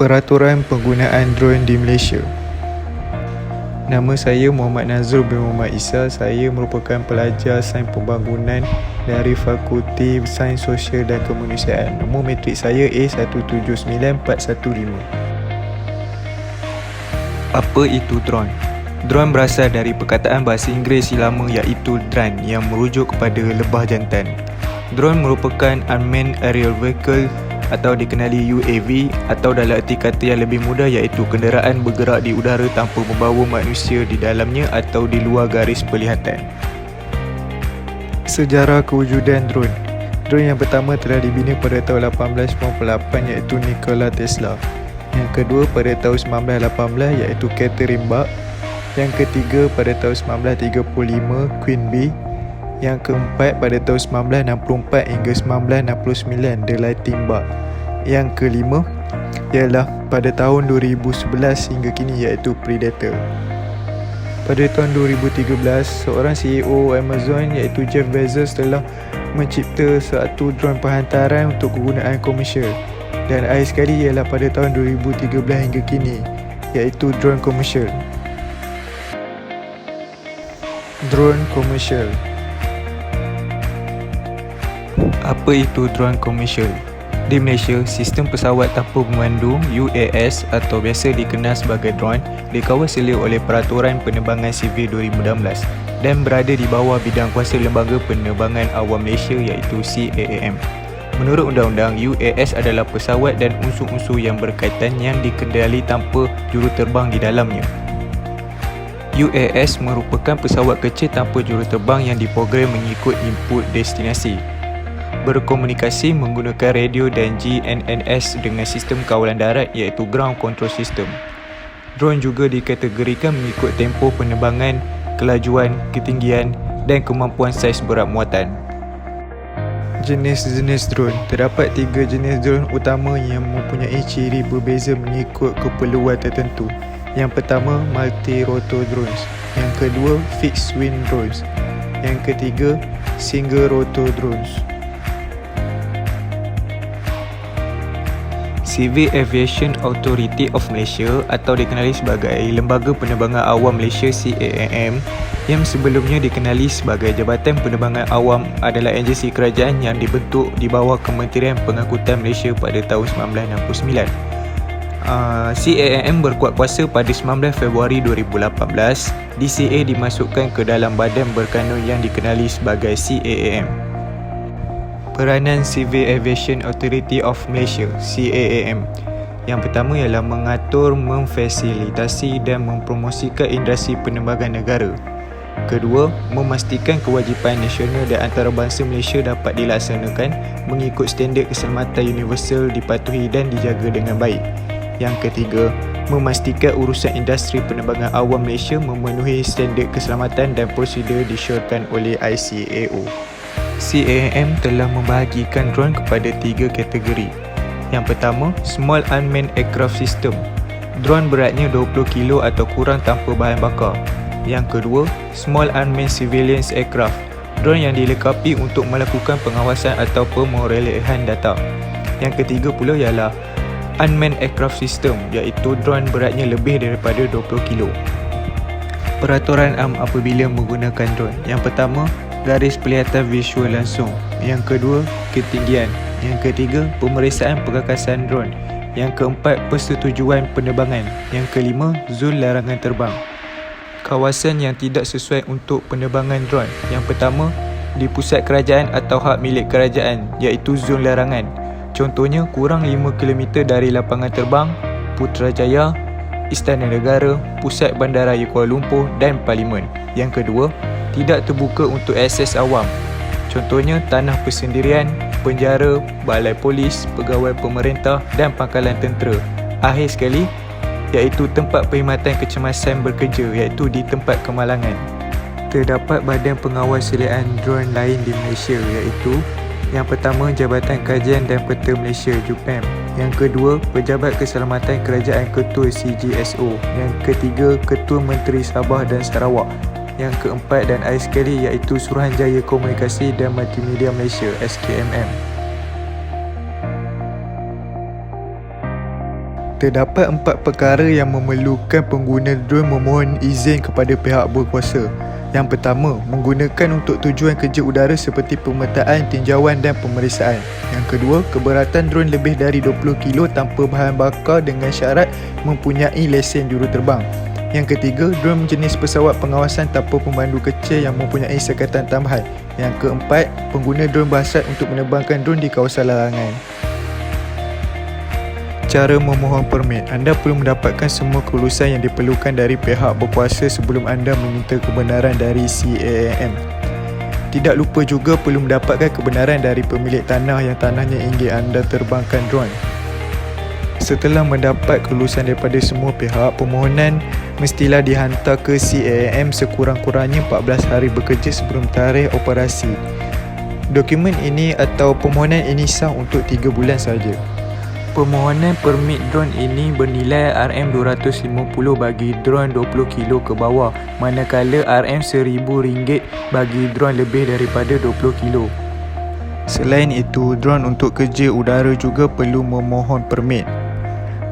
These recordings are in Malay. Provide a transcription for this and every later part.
Peraturan penggunaan drone di Malaysia. Nama saya Muhammad Nazrul bin Muhammad Isa. Saya merupakan pelajar Sains Pembangunan dari Fakulti Sains Sosial dan Kemanusiaan. Nombor matrik saya A179415. Apa itu drone? Drone berasal dari perkataan bahasa Inggeris lama iaitu drone yang merujuk kepada lebah jantan. Drone merupakan Unmanned Aerial Vehicle atau dikenali UAV, atau dalam erti kata yang lebih mudah iaitu kenderaan bergerak di udara tanpa membawa manusia di dalamnya atau di luar garis penglihatan. Sejarah kewujudan drone. Drone yang pertama telah dibina pada tahun 1898 iaitu Nikola Tesla. Yang kedua pada tahun 1918 iaitu Catherine Bach. Yang ketiga pada tahun 1935 Queen Bee. Yang keempat pada tahun 1964 hingga 1969 The Lightning Bug. Yang kelima ialah pada tahun 2011 hingga kini iaitu Predator. Pada tahun 2013, seorang CEO Amazon iaitu Jeff Bezos telah mencipta satu drone perhantaran untuk kegunaan komersial. Dan akhir sekali ialah pada tahun 2013 hingga kini iaitu drone komersial. Drone komersial. Apa itu drone komersial? Di Malaysia, sistem pesawat tanpa pemandu UAS atau biasa dikenal sebagai drone dikawal selia oleh Peraturan Penerbangan Sivil 2016 dan berada di bawah bidang kuasa Lembaga Penerbangan Awam Malaysia iaitu CAAM. Menurut undang-undang, UAS adalah pesawat dan unsur-unsur yang berkaitan yang dikendali tanpa juruterbang di dalamnya. UAS merupakan pesawat kecil tanpa juruterbang yang diprogram mengikut input destinasi, berkomunikasi menggunakan radio dan GNSS dengan sistem kawalan darat iaitu Ground Control System. Drone juga dikategorikan mengikut tempoh penerbangan, kelajuan, ketinggian dan kemampuan saiz berat muatan. Jenis-jenis drone. Terdapat 3 jenis drone utama yang mempunyai ciri berbeza mengikut keperluan tertentu. Yang pertama, multi-rotor drones. Yang kedua, fixed wing drones. Yang ketiga, single rotor drones. Civil Aviation Authority of Malaysia atau dikenali sebagai Lembaga Penerbangan Awam Malaysia CAAM yang sebelumnya dikenali sebagai Jabatan Penerbangan Awam adalah agensi kerajaan yang dibentuk di bawah Kementerian Pengangkutan Malaysia pada tahun 1969. CAAM berkuat kuasa pada 19 Februari 2018. DCA dimasukkan ke dalam badan berkanun yang dikenali sebagai CAAM. Peranan Civil Aviation Authority of Malaysia CAAM. Yang pertama ialah mengatur, memfasilitasi dan mempromosikan industri penerbangan negara. Kedua, memastikan kewajipan nasional dan antarabangsa Malaysia dapat dilaksanakan mengikut standard keselamatan universal dipatuhi dan dijaga dengan baik. Yang ketiga, memastikan urusan industri penerbangan awam Malaysia memenuhi standard keselamatan dan prosedur disyorkan oleh ICAO. CAAM telah membahagikan drone kepada 3 kategori. Yang pertama, Small Unmanned Aircraft System. Drone beratnya 20 kilo atau kurang tanpa bahan bakar. Yang kedua, Small Unmanned Surveillance Aircraft. Drone yang dilengkapi untuk melakukan pengawasan atau pemerolehan data. Yang ketiga pula ialah Unmanned Aircraft System, iaitu drone beratnya lebih daripada 20 kilo. Peraturan apabila menggunakan drone. Yang pertama, garis penglihatan visual langsung. Yang kedua, ketinggian. Yang ketiga, pemeriksaan perkakasan drone. Yang keempat, persetujuan penerbangan. Yang kelima, zon larangan terbang. Kawasan yang tidak sesuai untuk penerbangan drone. Yang pertama, di pusat kerajaan atau hak milik kerajaan iaitu zon larangan. Contohnya, kurang 5 km dari lapangan terbang, Putrajaya, Istana Negara, Pusat Bandaraya Kuala Lumpur dan Parlimen. Yang kedua, tidak terbuka untuk akses awam. Contohnya tanah persendirian, penjara, balai polis, pegawai pemerintah dan pangkalan tentera. Akhir sekali, iaitu tempat perkhidmatan kecemasan bekerja iaitu di tempat kemalangan. Terdapat badan pengawal selian drone lain di Malaysia iaitu yang pertama, Jabatan Kajian dan Peta Malaysia JUPAM. Yang kedua, Pejabat Keselamatan Kerajaan Ketua CGSO. Yang ketiga, Ketua Menteri Sabah dan Sarawak. Yang keempat dan akhir sekali iaitu Suruhanjaya Komunikasi dan Multimedia Malaysia SKMM. Terdapat 4 perkara yang memerlukan pengguna drone memohon izin kepada pihak berkuasa. Yang pertama, menggunakan untuk tujuan kerja udara seperti pemetaan, tinjauan dan pemeriksaan. Yang kedua, keberatan drone lebih dari 20 kilo tanpa bahan bakar dengan syarat mempunyai lesen juruterbang. Yang ketiga, drone jenis pesawat pengawasan tanpa pemandu kecil yang mempunyai sekatan tambahan. Yang keempat, pengguna drone berhasrat untuk menerbangkan drone di kawasan larangan. Cara memohon permit. Anda perlu mendapatkan semua kelulusan yang diperlukan dari pihak berkuasa sebelum anda meminta kebenaran dari CAAM. Tidak lupa juga perlu mendapatkan kebenaran dari pemilik tanah yang tanahnya ingin anda terbangkan drone. Setelah mendapat kelulusan daripada semua pihak, permohonan mestilah dihantar ke CAAM sekurang-kurangnya 14 hari bekerja sebelum tarikh operasi. Dokumen ini atau permohonan ini sah untuk 3 bulan sahaja. Permohonan permit drone ini bernilai RM250 bagi drone 20 kilo ke bawah, manakala RM1000 bagi drone lebih daripada 20 kilo. Selain itu, drone untuk kerja udara juga perlu memohon permit.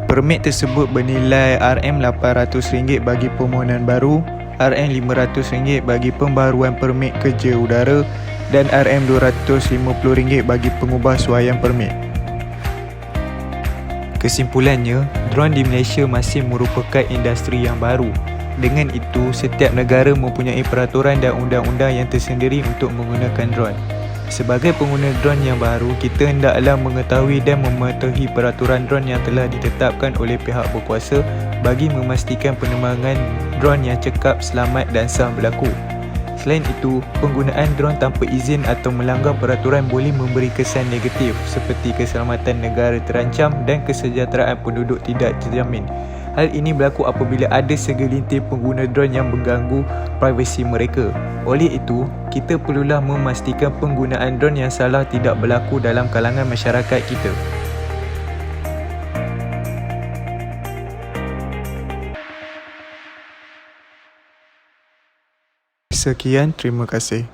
Permit tersebut bernilai RM800 bagi permohonan baru, RM500 bagi pembaharuan permit kerja udara dan RM250 bagi pengubahsuaian permit. Kesimpulannya, drone di Malaysia masih merupakan industri yang baru. Dengan itu, setiap negara mempunyai peraturan dan undang-undang yang tersendiri untuk menggunakan drone. Sebagai pengguna drone yang baru, kita hendaklah mengetahui dan mematuhi peraturan drone yang telah ditetapkan oleh pihak berkuasa bagi memastikan penerbangan drone yang cekap, selamat dan sah berlaku. Selain itu, penggunaan drone tanpa izin atau melanggar peraturan boleh memberi kesan negatif seperti keselamatan negara terancam dan kesejahteraan penduduk tidak terjamin. Hal ini berlaku apabila ada segelintir pengguna drone yang mengganggu privasi mereka. Oleh itu, kita perlulah memastikan penggunaan drone yang salah tidak berlaku dalam kalangan masyarakat kita. Sekian, terima kasih.